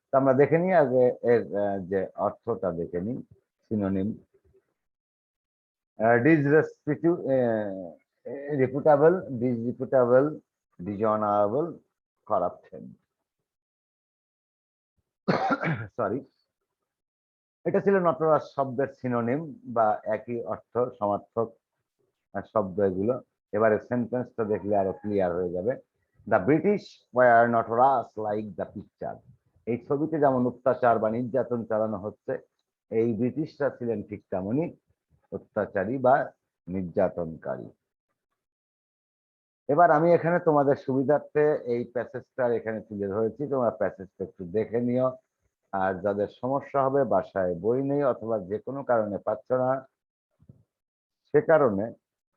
Speaker 1: তো আমরা দেখে নিই আগে এর যে অর্থটা দেখে নিই। Synonym disreputable, reputable, disreputable, dishonorable, corrupted. Sorry, এটা ছিল নটরাজ শব্দের সিনোনিম বা একই অর্থ সমার্থক শব্দ এগুলো। এবারে সেন্টেন্সটা দেখলে আরো ক্লিয়ার হয়ে যাবে। দ্য ব্রিটিশ ওয়ার নটরাজ লাইক দ্য পিকচার। এই ছবিতে যেমন অত্যাচার বা নির্যাতন চালানো হচ্ছে, এই ব্রিটিশরা ছিলেন ঠিক তেমনই অত্যাচারী বা নির্যাতনকারী। এবার আমি এখানে তোমাদের সুবিধার্থে এই প্যাসেজটা এখানে তুলে ধরেছি, তোমরা প্যাসেজটা একটু দেখে নিও। আর যাদের সমস্যা হবে, বাসায় বই নেই অথবা যে কোনো কারণে পাচ্ছ না, সে কারণে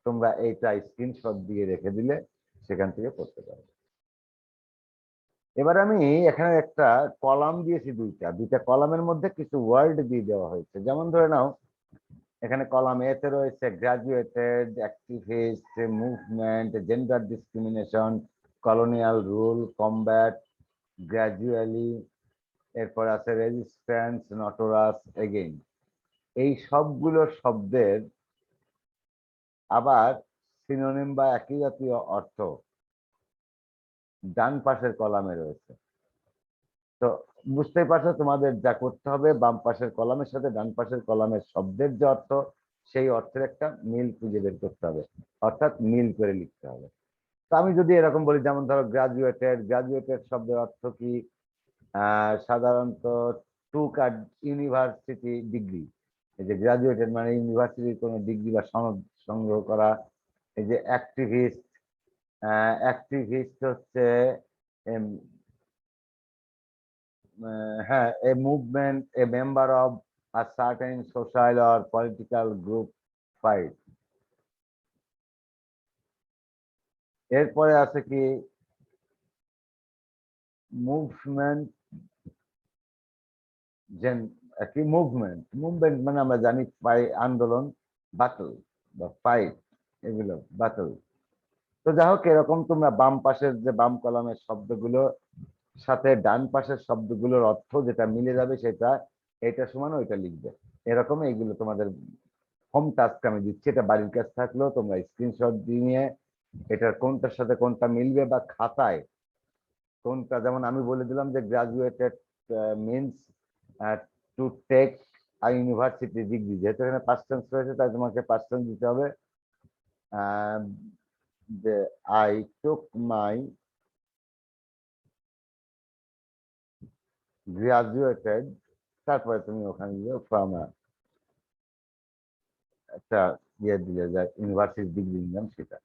Speaker 1: তোমরা এইটা স্ক্রিনশট দিয়ে রেখে দিলে সেখান থেকে পড়তে পারবে। এবার আমি এখানে একটা কলাম দিয়েছি, দুইটা কলামের মধ্যে কিছু ওয়ার্ড দিয়ে দেওয়া হয়েছে। যেমন ধরে নাও, এখানে কলাম এ তে রয়েছে graduated, activist, movement, gender discrimination, colonial rule, combat, gradually, এরপর আছে রেজিস্ট্যান্স, নটোরাস, এগেইন। এই সবগুলো শব্দের আবার সিনোনিম বা একই জাতীয় অর্থ ডান পাশের কলামে রয়েছে। তো বুঝতেই পারছো, তোমাদের যা করতে হবে, বাম পাশের কলামের সাথে ডান পাশের কলামের শব্দের যে অর্থ, সেই অর্থের একটা মিল খুঁজে বের করতে হবে, অর্থাৎ মিল করে লিখতে হবে। তো আমি যদি এরকম বলি, যেমন ধরো গ্রাজুয়েটেড, গ্রাজুয়েটেড শব্দের অর্থ কি? সাধারণত টুক আ ইউনিভার্সিটি ডিগ্রি। এই যে গ্রাজুয়েটেড মানে ইউনিভার্সিটির কোনো ডিগ্রি বা সনদ সংগ্রহ করা। এই যে অ্যাক্টিভিস্ট, অ্যাক্টিভিস্ট হচ্ছে হ্যাঁ, এ movement, a member of a certain social or political group fight. এরপরে আছে কি মুভমেন্ট, কি মুভমেন্ট, মুভমেন্ট মানে আমরা জানি আন্দোলন, বাটল বা ফাইট, এগুলো বাটল। তো যাই হোক, এরকম তোমরা বাম পাশের যে বাম কলামের শব্দগুলো সাথে ডান পাশের শব্দগুলোর অর্থ যেটা মিলে যাবে, সেটা এটা সমান ওইটা লিখবে। এরকম এইগুলো তোমাদের হোম টাস্ক আমি দিচ্ছি, এটা বাড়ির কাছে থাকলেও তোমরা স্ক্রিনশট দিয়ে এটার কোনটার সাথে কোনটা মিলবে বা খাতায় কোনটা, যেমন আমি বলে দিলাম যে graduated means to take a university degree, যেহেতু এখানে পাস্ট টেন্স রয়েছে তাই তোমাকে পাস্ট টেন্স দিতে হবে। যে আই টুক মাই গ্রাজুয়েটেড, তারপরে তুমি ওখানে গিয়ে ফ্রম একটা ইয়ে দিলে যায় ইউনিভার্সিটি ডিগ্রি নিলাম সেটা।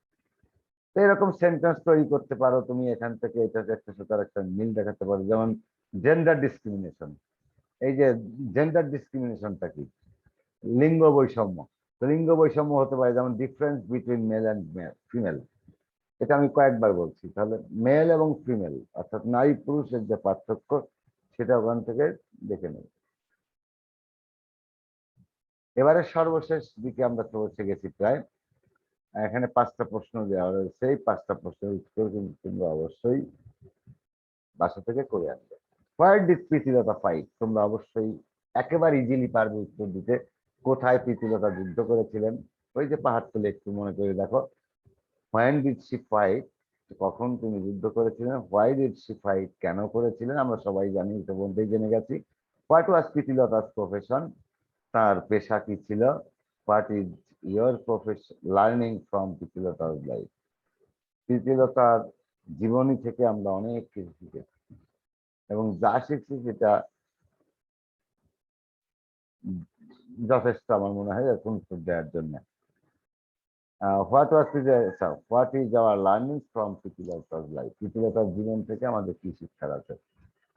Speaker 1: তো এরকম সেন্টেন্স তৈরি করতে পারো তুমি এখান থেকে, এটাকে একটা সাথে একটা মিল দেখাতে পারো। যেমন জেন্ডার ডিসক্রিমিনেশন, এই যে জেন্ডার ডিসক্রিমিনেশনটা কি? লিঙ্গ বৈষম্য। তো লিঙ্গ বৈষম্য হতে পারে যেমন difference between male and female. এটা আমি কয়েকবার বলছি, তাহলে মেল এবং ফিমেল অর্থাৎ নারী পুরুষের যে পার্থক্য, সেটা ওখান থেকে দেখে নেব। এবারে সর্বশেষ দিকে আমরা পৌঁছে গেছি প্রায়। এখানে 5টা প্রশ্ন দেওয়া রয়েছে, এই 5টা প্রশ্নের উত্তর কিন্তু তোমরা অবশ্যই বাসা থেকে করে আনবে। Where did Pritilata fight? তোমরা অবশ্যই একেবারে ইজিলি পারবে উত্তর দিতে। কোথায় প্রীতিলতা যুদ্ধ করেছিলেন? ওই যে পাহাড়তলে, একটু মনে করে দেখো। When did she fight? কখন তিনি যুদ্ধ করেছিলেন। Why did she fight? কেন করেছিলেন? আমরা সবাই জানি, ইতিমধ্যেই জেনে গেছি। What was Pritilata's profession? তার পেশা কি ছিল? What is your profession learning from প্রীতিলতার লাইফ? প্রীতিলতার জীবনী থেকে আমরা অনেক কিছু শিখেছি, এবং যা শিখছি সেটা যথেষ্ট আমার মনে হয় এখন উত্তর দেওয়ার জন্য। What is our learning from প্রীতিলতার লাইফ? প্রীতিলতার জীবন থেকে আমাদের কি শিক্ষার আছে?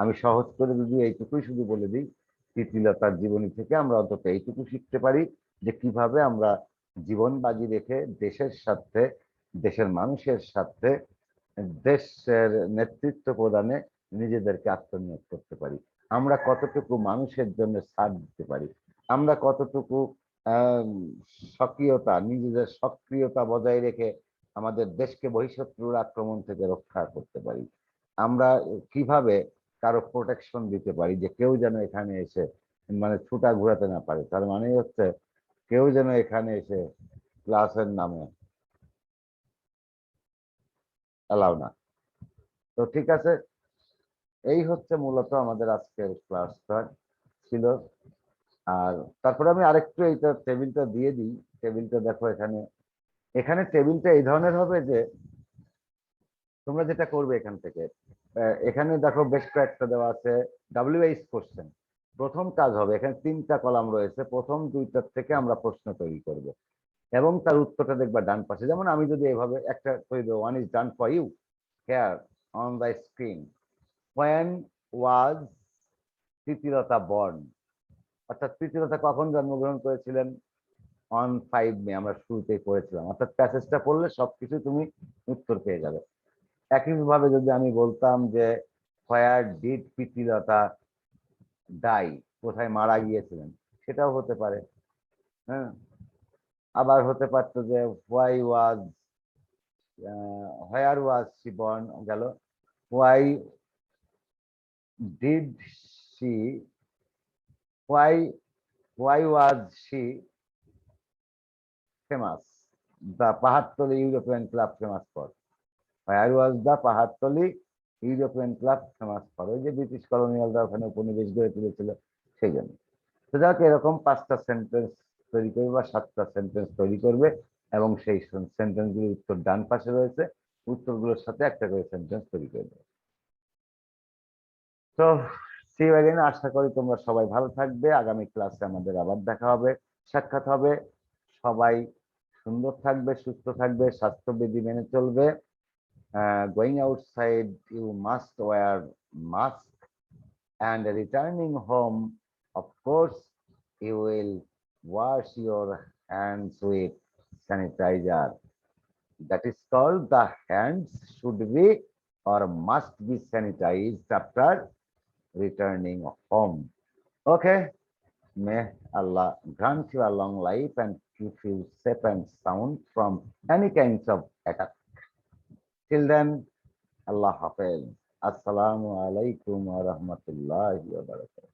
Speaker 1: আমি সহজ করে যদি এইটুকুই শুধু বলে দিই, প্রীতিলতার জীবনী থেকে আমরা অন্তত এইটুকু শিখতে পারি যে কিভাবে আমরা জীবন বাজি রেখে দেশের স্বার্থে, দেশের মানুষের স্বার্থে, দেশের নেতৃত্ব প্রদানে নিজেদেরকে আত্মনিয়োগ করতে পারি। আমরা কতটুকু মানুষের জন্য ছাড় দিতে পারি, আমরা কতটুকু আহ সক্রিয়তা, নিজেদের সক্রিয়তা বজায় রেখে আমাদের দেশকে বহিঃশত্রুর আক্রমণ থেকে রক্ষা করতে পারি, আমরা কিভাবে কারো প্রোটেকশন দিতে পারি, যে কেউ যেন এখানে এসে মানে ছুটা ঘুরাতে না পারে। তার মানে হচ্ছে কেউ যেন এখানে এসে ক্লাসের নামে এলাও না। তো ঠিক আছে, এই হচ্ছে মূলত আমাদের আজকের ক্লাসটা ছিল। আর তারপরে আমি আরেকটু এইটা টেবিলটা দিয়ে দিই। টেবিলটা দেখো, এখানে এখানে টেবিলটা এই ধরনের হবে যে তোমরা যেটা করবে এখান থেকে, এখানে দেখো বেশ কয়েকটা দেওয়া আছে WH কোশ্চেন। প্রথম কাজ হবে, এখানে 3টা কলাম রয়েছে, প্রথম 2টার থেকে আমরা প্রশ্ন তৈরি করব এবং তার উত্তরটা দেখবা ডান পাশে। যেমন আমি যদি এভাবে একটা করে দেবো, one is done for you here on the screen, when was Pritilata born, অর্থাৎ প্রীতিলতা কখন জন্মগ্রহণ করেছিলেন? অন 5 মে, আমরা শুরুতেই পড়েছিলাম। অর্থাৎ প্যাসেজটা পড়লে সবকিছু তুমি উত্তর পেয়ে যাবে। একইভাবে যদি আমি বলতাম যে হোয়ার ডিড প্রীতিলতা ডাই, কোথায় মারা গিয়েছিলেন, সেটাও হতে পারে। হ্যাঁ, আবার হতে পারতো যে হোয়ার ওয়াজ শি বর্ন, গেল। Why did she why why was she famous, the Pahartali European club famous for, where was the Pahartali European club famous for, ওই যে ব্রিটিশ কলোনিয়ালরা ওখানে উপনিবেশ গড়ে তুলেছিল সেই জন্য। তো যাক, এরকম 5টা সেন্টেন্স তৈরি করবে বা 7টা সেন্টেন্স তৈরি করবে এবং সেই সেন্টেন্সগুলির উত্তর ডান পাশে রয়েছে, উত্তরগুলোর সাথে একটা করে সেন্টেন্স তৈরি করবে। তো সি ইউ অ্যাগেন, আশা করি তোমরা সবাই ভালো থাকবে। আগামী ক্লাসে আমাদের আবার দেখা হবে, সাক্ষাৎ হবে। সবাই সুন্দর থাকবে, সুস্থ থাকবে, স্বাস্থ্যবিধি মেনে চলবে। Going outside you must wear mask, and returning home, of course, you will wash your hands with sanitizer. That is called, the hands should be or must be sanitized after returning home. Okay, may Allah grant you a long life and keep you safe and sound from any kinds of attack. Till then, Allah Hafiz. Assalamu alaikum wa rahmatullahi wa barakatuh.